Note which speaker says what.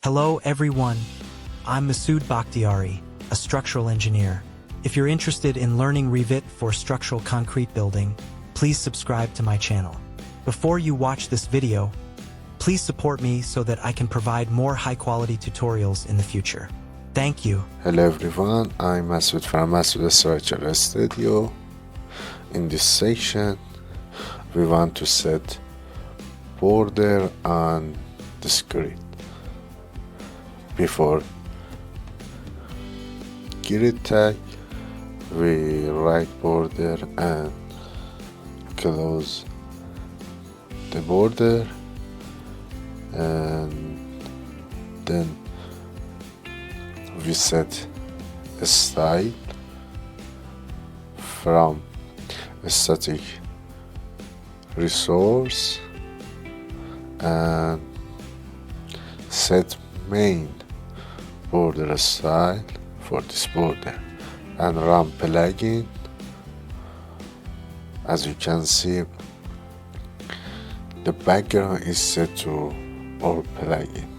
Speaker 1: Hello everyone, I'm Masood Bakhtiari, a structural engineer. If you're interested in learning Revit for structural concrete building, please subscribe to my channel. Before you watch this video, please support me so that I can provide more high-quality tutorials in the future. Thank you.
Speaker 2: Hello everyone, I'm Masood from Masood Structural Studio. In this section, we want to set border on the script. Before grid tag, we write border and close the border, and then we set a style from a static resource and set main border style for this border and run plugin. As you can see, the background is set to our plugin.